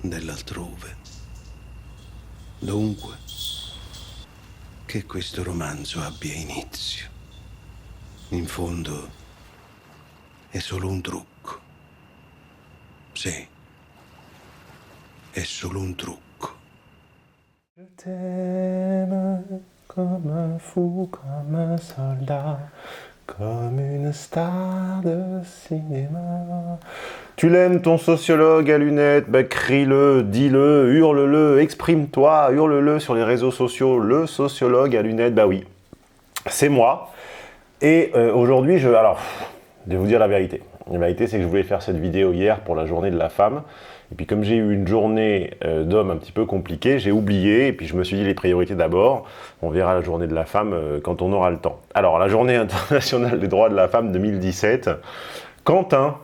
dell'altrove. Dunque, che questo romanzo abbia inizio. In fondo, è solo un trucco. Sì, è solo un trucco. Je t'aime comme un fou, comme un soldat, comme une star de cinéma. Tu l'aimes ton sociologue à lunettes, bah crie-le, dis-le, hurle-le, exprime-toi, hurle-le sur les réseaux sociaux, le sociologue à lunettes, bah oui, c'est moi. Et aujourd'hui, je vais vous dire la vérité. La vérité, c'est que je voulais faire cette vidéo hier pour la journée de la femme. Et puis comme j'ai eu une journée d'homme un petit peu compliquée, j'ai oublié. Et puis je me suis dit les priorités d'abord. On verra la journée de la femme quand on aura le temps. Alors, la journée internationale des droits de la femme 2017. Quentin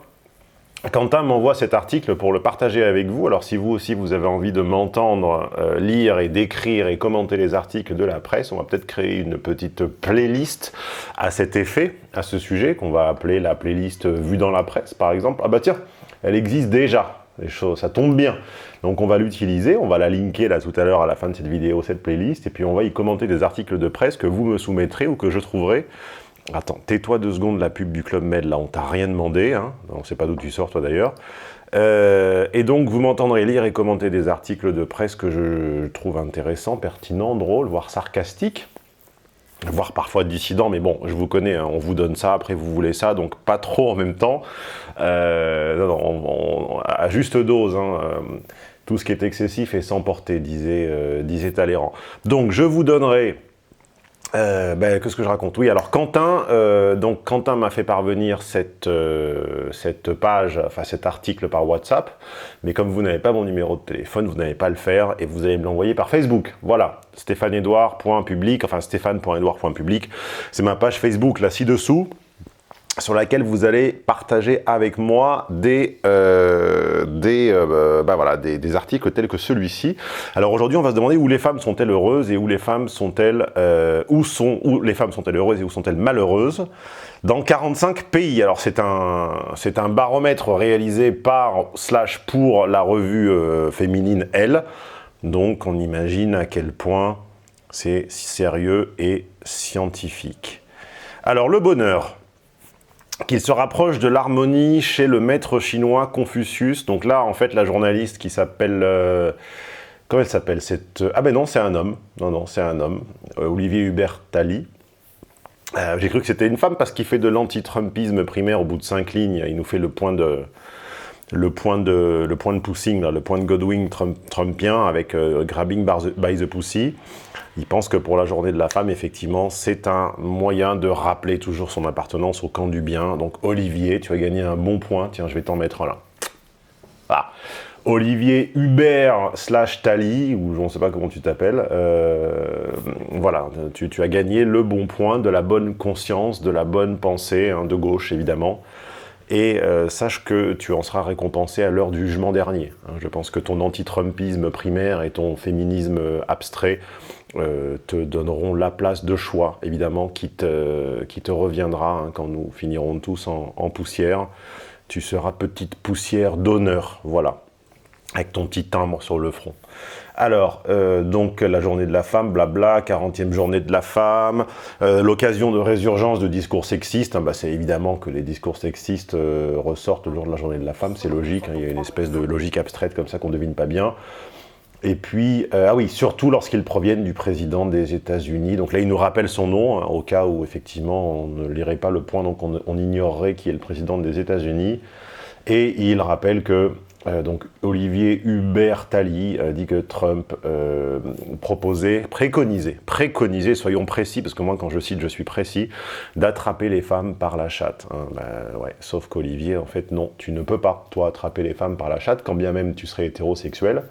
m'envoie cet article pour le partager avec vous. Alors si vous aussi vous avez envie de m'entendre lire et décrire et commenter les articles de la presse, on va peut-être créer une petite playlist à cet effet, à ce sujet, qu'on va appeler la playlist vue dans la presse par exemple. Ah bah tiens, elle existe déjà, les choses, ça tombe bien. Donc on va l'utiliser, on va la linker là tout à l'heure à la fin de cette vidéo, cette playlist, et puis on va y commenter des articles de presse que vous me soumettrez ou que je trouverai. Attends, tais-toi 2 secondes, la pub du Club Med, là, on t'a rien demandé, hein. On sait pas d'où tu sors, toi, d'ailleurs. Et donc, vous m'entendrez lire et commenter des articles de presse que je trouve intéressants, pertinents, drôles, voire sarcastiques, voire parfois dissidents, mais bon, je vous connais, hein, on vous donne ça, après vous voulez ça, donc pas trop en même temps. À juste dose, hein, tout ce qui est excessif est sans portée, disait Talleyrand. Donc, je vous donnerai... qu'est-ce que je raconte? Oui, alors Quentin m'a fait parvenir cette page, enfin cet article par WhatsApp, mais comme vous n'avez pas mon numéro de téléphone, vous n'allez pas le faire et vous allez me l'envoyer par Facebook. Voilà, stéphaneedouard.public, enfin stéphane.edouard.public, c'est ma page Facebook là ci-dessous, sur laquelle vous allez partager avec moi des articles tels que celui-ci. Alors aujourd'hui, on va se demander où les femmes sont-elles heureuses et où les femmes sont-elles heureuses et où sont-elles malheureuses dans 45 pays. Alors c'est un baromètre réalisé pour la revue féminine Elle. Donc on imagine à quel point c'est sérieux et scientifique. Alors le bonheur, qu'il se rapproche de l'harmonie chez le maître chinois Confucius. Donc là, en fait, la journaliste qui s'appelle... comment elle s'appelle Ah ben non, c'est un homme. Non, c'est un homme. Olivier Hubert Talley. J'ai cru que c'était une femme parce qu'il fait de l'anti-trumpisme primaire au bout de 5 lignes. Il nous fait le point de Poussing, le point de Godwin trumpien avec grabbing by the pussy. Il pense que pour la journée de la femme, effectivement, c'est un moyen de rappeler toujours son appartenance au camp du bien. Donc Olivier, tu as gagné un bon point. Tiens, je vais t'en mettre un là. Ah. Olivier Hubert /Talley, ou je ne sais pas comment tu t'appelles. Voilà, tu as gagné le bon point, de la bonne conscience, de la bonne pensée, hein, de gauche évidemment. Et sache que tu en seras récompensé à l'heure du jugement dernier. Je pense que ton anti-trumpisme primaire et ton féminisme abstrait te donneront la place de choix, évidemment, qui te reviendra hein, quand nous finirons tous en poussière. Tu seras petite poussière d'honneur, voilà, avec ton petit timbre sur le front. Alors, donc la journée de la femme, blabla, 40e journée de la femme, l'occasion de résurgence de discours sexistes, hein, bah, c'est évidemment que les discours sexistes ressortent le jour de la journée de la femme, c'est logique, hein, il y a une espèce de logique abstraite comme ça qu'on ne devine pas bien. Et puis, ah oui, surtout lorsqu'ils proviennent du président des États-Unis. Donc là, il nous rappelle son nom, hein, au cas où, effectivement, on ne lirait pas le point, donc on ignorerait qui est le président des États-Unis. Et il rappelle que donc Olivier Hubert Talley dit que Trump préconisait, soyons précis, parce que moi, quand je cite, je suis précis, d'attraper les femmes par la chatte. Hein, ouais, sauf qu'Olivier, en fait, non, tu ne peux pas, toi, attraper les femmes par la chatte, quand bien même tu serais hétérosexuel.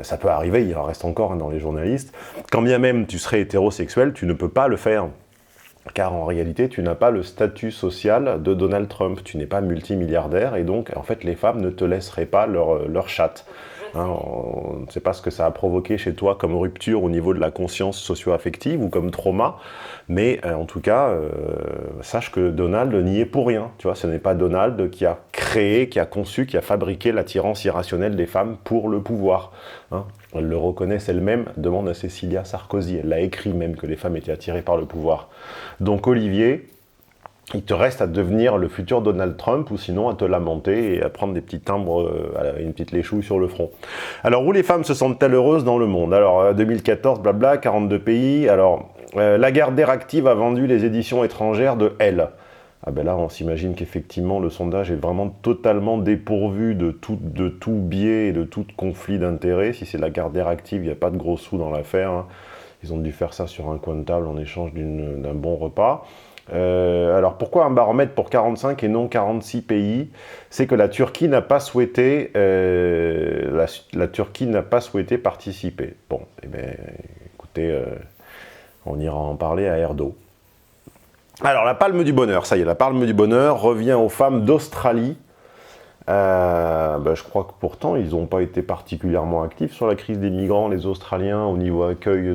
Ça peut arriver, il en reste encore hein, dans les journalistes. Quand bien même tu serais hétérosexuel, tu ne peux pas le faire. Car en réalité, tu n'as pas le statut social de Donald Trump. Tu n'es pas multimilliardaire et donc, en fait, les femmes ne te laisseraient pas leur chatte. Hein, on ne sait pas ce que ça a provoqué chez toi comme rupture au niveau de la conscience socio-affective ou comme trauma, mais en tout cas, sache que Donald n'y est pour rien. Tu vois, ce n'est pas Donald qui a créé, qui a conçu, qui a fabriqué l'attirance irrationnelle des femmes pour le pouvoir. Hein. Elles le reconnaissent elles-mêmes, demande à Cécilia Sarkozy. Elle l'a écrit même que les femmes étaient attirées par le pouvoir. Donc Olivier, il te reste à devenir le futur Donald Trump ou sinon à te lamenter et à prendre des petits timbres, une petite léchouille sur le front. Alors, où les femmes se sentent-elles heureuses dans le monde? Alors, 2014, blabla, 42 pays. Alors, Lagardère Active a vendu les éditions étrangères de Elle. Ah ben là, on s'imagine qu'effectivement, le sondage est vraiment totalement dépourvu de tout biais et de tout conflit d'intérêts. Si c'est Lagardère Active, il n'y a pas de gros sous dans l'affaire. Hein. Ils ont dû faire ça sur un coin de table en échange d'un bon repas. Alors pourquoi un baromètre pour 45 et non 46 pays? C'est que la Turquie n'a pas souhaité, la Turquie n'a pas souhaité participer. Bon, eh bien, écoutez, on ira en parler à Erdo. Alors la palme du bonheur, ça y est, la palme du bonheur revient aux femmes d'Australie. Je crois que pourtant, ils n'ont pas été particulièrement actifs sur la crise des migrants, les Australiens, au niveau accueil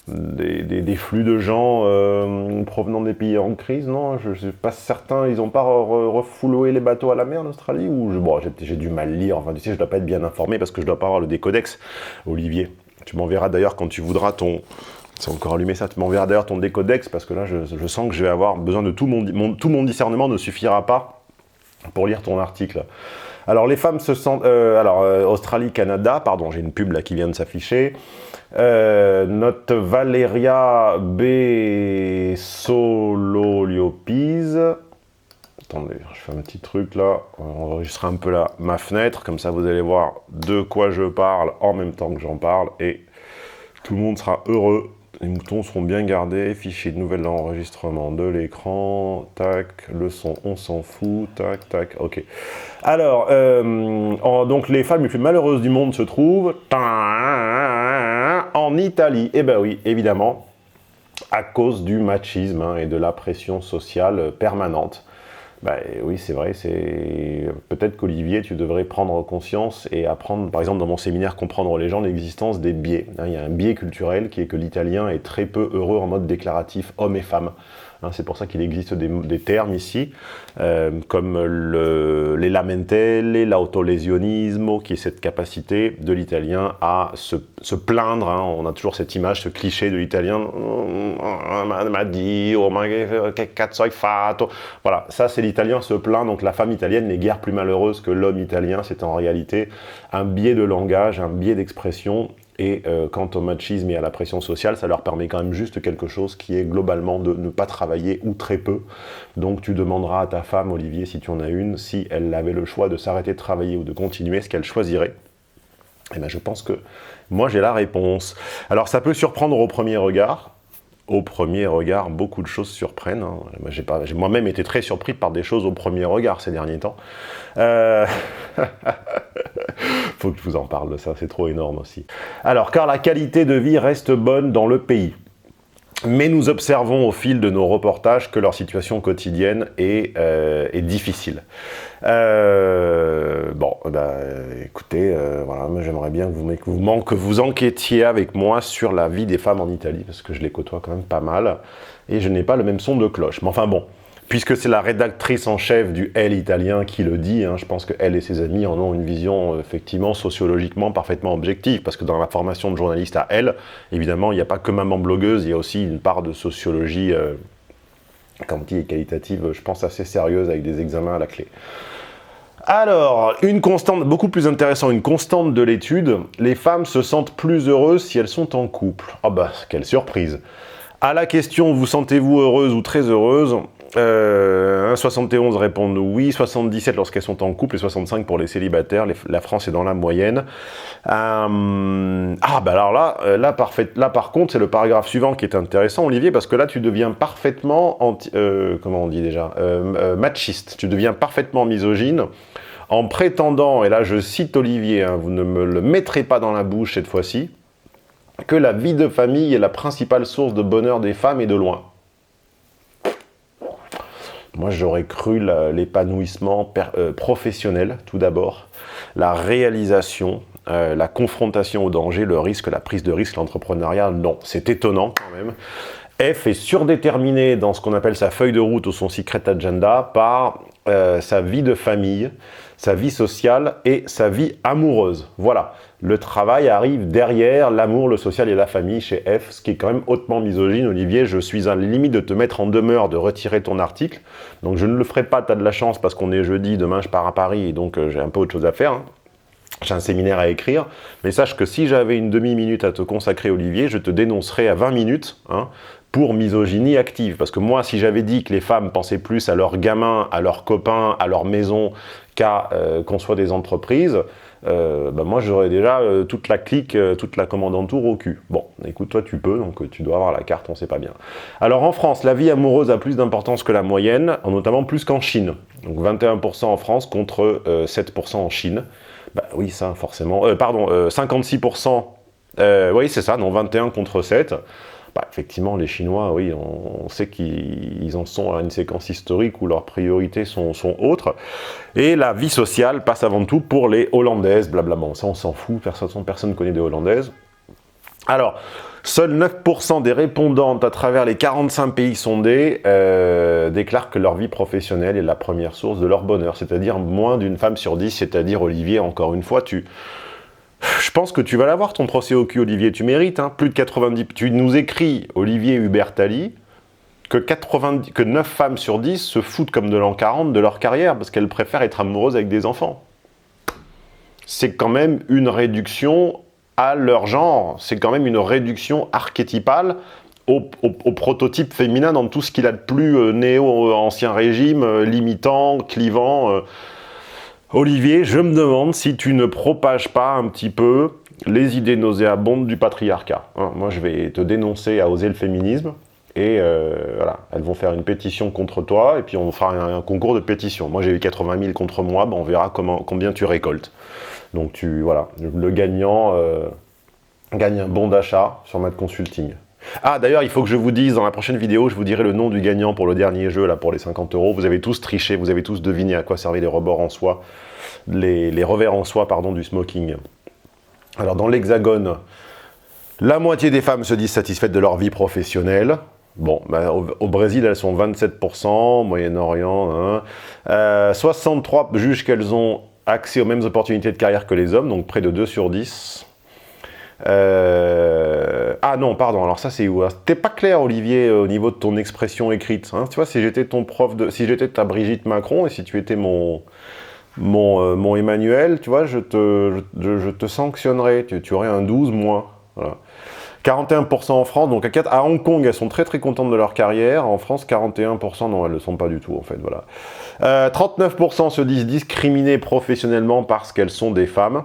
des flux de gens provenant des pays en crise, non, je ne suis pas certain, ils n'ont pas refouloué les bateaux à la mer en Australie, ou j'ai du mal lire, enfin tu sais, je ne dois pas être bien informé parce que je ne dois pas avoir le décodex, Olivier. Tu m'enverras d'ailleurs quand tu voudras ton... C'est encore allumé ça, tu m'enverras d'ailleurs ton décodex parce que là je sens que je vais avoir besoin de tout mon discernement ne suffira pas pour lire ton article. Alors les femmes se sentent... Australie, Canada, pardon, j'ai une pub là qui vient de s'afficher. Notre Valeria Bessololiopis. Attendez, je fais un petit truc là. On enregistre un peu là ma fenêtre, comme ça vous allez voir de quoi je parle en même temps que j'en parle et tout le monde sera heureux. Les moutons seront bien gardés, fichier de nouvel enregistrement de l'écran, tac, le son, on s'en fout, tac, tac, ok. Alors, donc les femmes les plus malheureuses du monde se trouvent en Italie. Eh ben oui, évidemment, à cause du machisme hein, et de la pression sociale permanente. Oui, c'est vrai, peut-être qu'Olivier, tu devrais prendre conscience et apprendre, par exemple dans mon séminaire Comprendre les gens, l'existence des biais. Hein, il y a un biais culturel qui est que l'italien est très peu heureux en mode déclaratif homme et femme. Hein, c'est pour ça qu'il existe des termes ici, comme les lamentele, l'autolesionismo, qui est cette capacité de l'italien à se plaindre. Hein, on a toujours cette image, ce cliché de l'italien, m'a dit, oh, che cazzo hai fatto. Voilà, ça c'est l'italien se plaint, donc la femme italienne n'est guère plus malheureuse que l'homme italien, c'est en réalité un biais de langage, un biais d'expression. Et quant au machisme et à la pression sociale, ça leur permet quand même juste quelque chose qui est globalement de ne pas travailler ou très peu. Donc tu demanderas à ta femme, Olivier, si tu en as une, si elle avait le choix de s'arrêter de travailler ou de continuer, ce qu'elle choisirait. Et bien je pense que moi j'ai la réponse. Alors ça peut surprendre au premier regard. Au premier regard, beaucoup de choses surprennent. Hein. J'ai moi-même été très surpris par des choses au premier regard ces derniers temps. Faut que je vous en parle de ça, c'est trop énorme aussi. Alors, car la qualité de vie reste bonne dans le pays. Mais nous observons au fil de nos reportages que leur situation quotidienne est difficile. Écoutez, voilà, moi j'aimerais bien que vous enquêtiez avec moi sur la vie des femmes en Italie, parce que je les côtoie quand même pas mal, et je n'ai pas le même son de cloche. Mais enfin bon, puisque c'est la rédactrice en chef du Elle italien qui le dit, hein, je pense qu'elle et ses amis en ont une vision effectivement sociologiquement parfaitement objective, parce que dans la formation de journaliste à Elle, évidemment, il n'y a pas que maman blogueuse, il y a aussi une part de sociologie quantitative et qualitative, je pense, assez sérieuse avec des examens à la clé. Alors, une constante, beaucoup plus intéressant, une constante de l'étude, les femmes se sentent plus heureuses si elles sont en couple. Ah bah, quelle surprise! À la question, vous sentez-vous heureuse ou très heureuse? 71 répondent oui, 77 lorsqu'elles sont en couple et 65 pour les célibataires. La France est dans la moyenne. Alors là par contre, c'est le paragraphe suivant qui est intéressant, Olivier, parce que là, tu deviens parfaitement comment on dit déjà, machiste. Tu deviens parfaitement misogyne en prétendant, et là je cite Olivier, hein, vous ne me le mettrez pas dans la bouche cette fois-ci, que la vie de famille est la principale source de bonheur des femmes et de loin. Moi, j'aurais cru l'épanouissement professionnel, tout d'abord, la réalisation, la confrontation au danger, le risque, la prise de risque, l'entrepreneuriat, non. C'est étonnant quand même. F est surdéterminé dans ce qu'on appelle sa feuille de route ou son secret agenda par sa vie de famille, sa vie sociale et sa vie amoureuse. Voilà. Le travail arrive derrière l'amour, le social et la famille chez F, ce qui est quand même hautement misogyne. Olivier, je suis à la limite de te mettre en demeure de retirer ton article. Donc je ne le ferai pas, tu as de la chance parce qu'on est jeudi, demain je pars à Paris et donc j'ai un peu autre chose à faire. Hein. J'ai un séminaire à écrire, mais sache que si j'avais une demi-minute à te consacrer, Olivier, je te dénoncerais à 20 minutes hein, pour misogynie active. Parce que moi, si j'avais dit que les femmes pensaient plus à leurs gamins, à leurs copains, à leur maison, qu'à construire des entreprises, moi j'aurais déjà toute la clique, toute la commandantour au cul. Bon, écoute, toi tu peux, donc tu dois avoir la carte, on sait pas bien. Alors en France, la vie amoureuse a plus d'importance que la moyenne, notamment plus qu'en Chine. Donc 21% en France contre 7% en Chine. Bah oui, ça forcément. 56%, oui c'est ça, non, 21 contre 7. Bah, effectivement, les Chinois, oui, on sait qu'ils en sont à une séquence historique où leurs priorités sont autres. Et la vie sociale passe avant tout pour les Hollandaises, blablabla. Ça, on s'en fout, personne ne connaît des Hollandaises. Alors, seuls 9% des répondantes à travers les 45 pays sondés déclarent que leur vie professionnelle est la première source de leur bonheur, c'est-à-dire moins d'une femme sur 10, c'est-à-dire, Olivier, encore une fois, je pense que tu vas l'avoir ton procès au cul, Olivier, tu mérites, hein, plus de 90... Tu nous écris, Olivier Hubert-Tali, que 9 femmes sur 10 se foutent comme de l'an 40 de leur carrière, parce qu'elles préfèrent être amoureuses avec des enfants. C'est quand même une réduction à leur genre, c'est quand même une réduction archétypale au prototype féminin dans tout ce qu'il a de plus néo-ancien régime, limitant, clivant... Olivier, je me demande si tu ne propages pas un petit peu les idées nauséabondes du patriarcat. Hein, moi, je vais te dénoncer à oser le féminisme, et voilà, elles vont faire une pétition contre toi, et puis on fera un concours de pétition. Moi, j'ai eu 80 000 contre moi, on verra combien tu récoltes. Donc, voilà, le gagnant gagne un bon d'achat sur Mad Consulting. Ah, d'ailleurs, il faut que je vous dise, dans la prochaine vidéo, je vous dirai le nom du gagnant pour le dernier jeu, là, pour les 50 €. Vous avez tous triché, vous avez tous deviné à quoi servaient les rebords en soie, les revers en soie, pardon, du smoking. Alors, dans l'Hexagone, la moitié des femmes se disent satisfaites de leur vie professionnelle. Bon, au Brésil, elles sont 27%, Moyen-Orient, hein. 63 jugent qu'elles ont accès aux mêmes opportunités de carrière que les hommes, donc près de 2 sur 10. Ah non, pardon, alors ça c'est où? T'es pas clair, Olivier, au niveau de ton expression écrite. Hein. Tu vois, si j'étais ton prof si j'étais ta Brigitte Macron et si tu étais mon Emmanuel, tu vois, je te sanctionnerais. Tu aurais un 12 moins. Voilà. 41% en France, donc à Hong Kong, elles sont très très contentes de leur carrière. En France, 41%, non, elles ne le sont pas du tout, en fait, voilà. 39% se disent discriminées professionnellement parce qu'elles sont des femmes.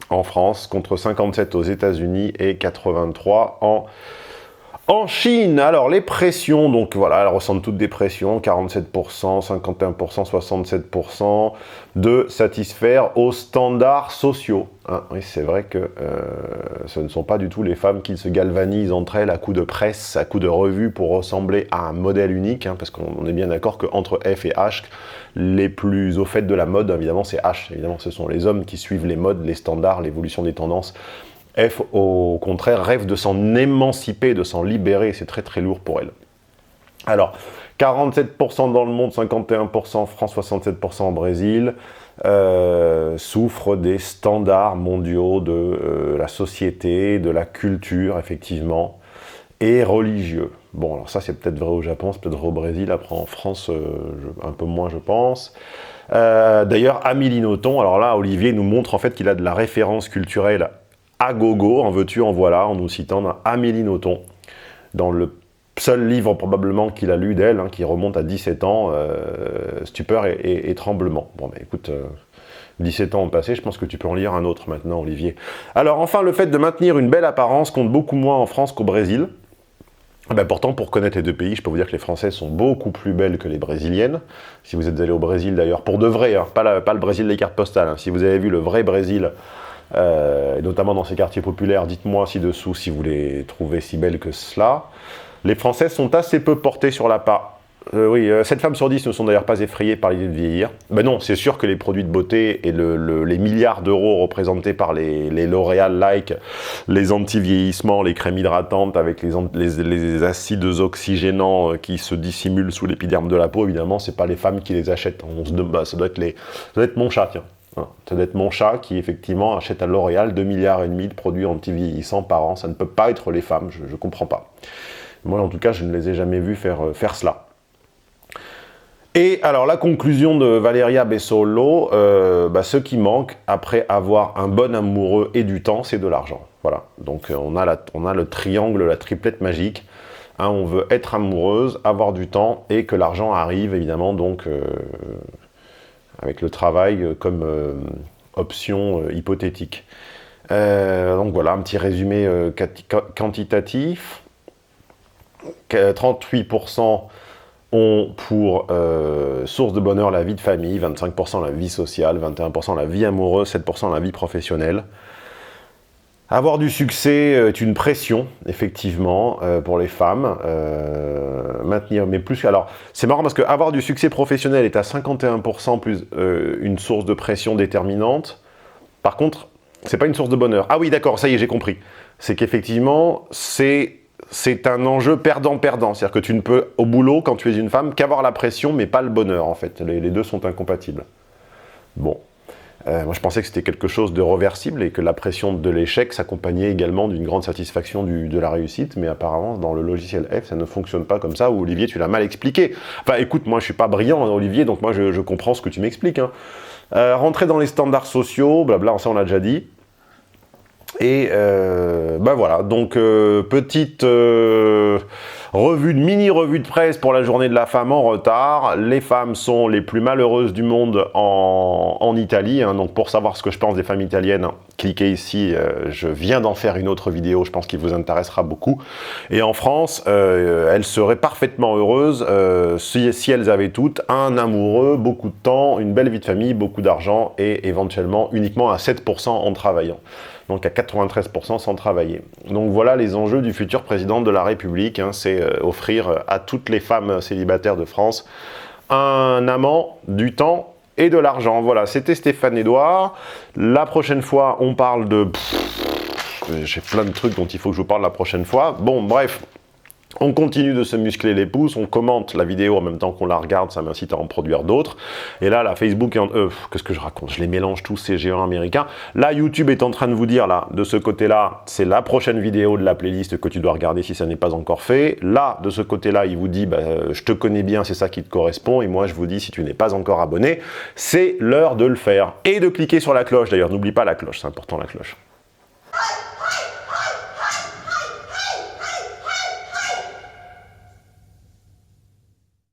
En France, contre 57 aux États-Unis et 83 en Chine. Alors, les pressions, donc voilà, elles ressentent toutes des pressions, 47%, 51%, 67%, de satisfaire aux standards sociaux. Hein, oui, c'est vrai que ce ne sont pas du tout les femmes qui se galvanisent entre elles à coups de presse, à coups de revue pour ressembler à un modèle unique, hein, parce qu'on est bien d'accord qu'entre F et H, les plus au fait de la mode, évidemment, c'est H. Évidemment, ce sont les hommes qui suivent les modes, les standards, l'évolution des tendances. F, au contraire, rêve de s'en émanciper, de s'en libérer. C'est très, très lourd pour elle. Alors, 47% dans le monde, 51% en France, 67% au Brésil, souffrent des standards mondiaux de la société, de la culture, effectivement, et religieux. Bon, alors ça, c'est peut-être vrai au Japon, c'est peut-être vrai au Brésil. Après, en France, un peu moins, je pense. D'ailleurs, Amélie Nothomb, alors là, Olivier nous montre en fait qu'il a de la référence culturelle à gogo, en veux-tu, en voilà, en nous citant Amélie Nothomb, dans le seul livre probablement qu'il a lu d'elle, hein, qui remonte à 17 ans, Stupeur et tremblement. Bon, bah écoute, 17 ans ont passé, je pense que tu peux en lire un autre maintenant, Olivier. Alors enfin, le fait de maintenir une belle apparence compte beaucoup moins en France qu'au Brésil. Ben pourtant, pour connaître les deux pays, je peux vous dire que les Françaises sont beaucoup plus belles que les Brésiliennes. Si vous êtes allé au Brésil d'ailleurs, pour de vrai, hein, pas le Brésil des cartes postales, hein. Si vous avez vu le vrai Brésil, notamment dans ces quartiers populaires, dites-moi ci-dessous si vous les trouvez si belles que cela. Les Françaises sont assez peu portées sur Oui, 7 femmes sur 10 ne sont d'ailleurs pas effrayées par l'idée de vieillir. Ben non, c'est sûr que les produits de beauté et les milliards d'euros représentés par les L'Oréal-like, les anti-vieillissements, les crèmes hydratantes avec les acides oxygénants qui se dissimulent sous l'épiderme de la peau, évidemment, c'est pas les femmes qui les achètent. Ça doit être mon chat, tiens. Ça doit être mon chat qui, effectivement, achète à L'Oréal 2,5 milliards de produits anti-vieillissants par an. Ça ne peut pas être les femmes, je comprends pas. Moi, en tout cas, je ne les ai jamais vus faire cela. Et alors, la conclusion de Valeria Bessolo, ce qui manque après avoir un bon amoureux et du temps, c'est de l'argent. Voilà, donc on a le triangle, la triplette magique. Hein, on veut être amoureuse, avoir du temps et que l'argent arrive, évidemment, donc avec le travail comme option hypothétique. Donc voilà, un petit résumé quantitatif. 38% ont pour source de bonheur la vie de famille, 25% la vie sociale, 21% la vie amoureuse, 7% la vie professionnelle. Avoir du succès est une pression, effectivement, pour les femmes. Maintenir, mais plus... Alors, c'est marrant parce que avoir du succès professionnel est à 51% plus une source de pression déterminante. Par contre, c'est pas une source de bonheur. Ah oui, d'accord, ça y est, j'ai compris. C'est qu'effectivement, c'est un enjeu perdant-perdant. C'est-à-dire que tu ne peux, au boulot, quand tu es une femme, qu'avoir la pression, mais pas le bonheur, en fait. Les deux sont incompatibles. Bon. Moi, je pensais que c'était quelque chose de reversible et que la pression de l'échec s'accompagnait également d'une grande satisfaction de la réussite, mais apparemment, dans le logiciel F, ça ne fonctionne pas comme ça, ou Olivier, tu l'as mal expliqué. Enfin, écoute, moi, je suis pas brillant, hein, Olivier, donc moi, je comprends ce que tu m'expliques. Hein. Rentrer dans les standards sociaux, blabla, ça, on l'a déjà dit. Et voilà, donc petite mini-revue de presse pour la journée de la femme en retard. Les femmes sont les plus malheureuses du monde en Italie, hein, donc pour savoir ce que je pense des femmes italiennes, cliquez ici, je viens d'en faire une autre vidéo, je pense qu'il vous intéressera beaucoup. Et en France, elles seraient parfaitement heureuses si elles avaient toutes un amoureux, beaucoup de temps, une belle vie de famille, beaucoup d'argent et éventuellement uniquement à 7% en travaillant. Donc à 93% sans travailler. Donc voilà les enjeux du futur président de la République, hein, c'est offrir à toutes les femmes célibataires de France un amant, du temps et de l'argent. Voilà, c'était Stéphane Edouard. La prochaine fois, on parle de... J'ai plein de trucs dont il faut que je vous parle la prochaine fois. Bon, bref. On continue de se muscler les pouces, on commente la vidéo en même temps qu'on la regarde, ça m'incite à en produire d'autres. Et là, la Facebook, qu'est-ce que je raconte? Je les mélange tous, ces géants américains. Là, YouTube est en train de vous dire, là, de ce côté-là, c'est la prochaine vidéo de la playlist que tu dois regarder si ça n'est pas encore fait. Là, de ce côté-là, il vous dit, je te connais bien, c'est ça qui te correspond. Et moi, je vous dis, si tu n'es pas encore abonné, c'est l'heure de le faire. Et de cliquer sur la cloche, d'ailleurs, n'oublie pas la cloche, c'est important la cloche.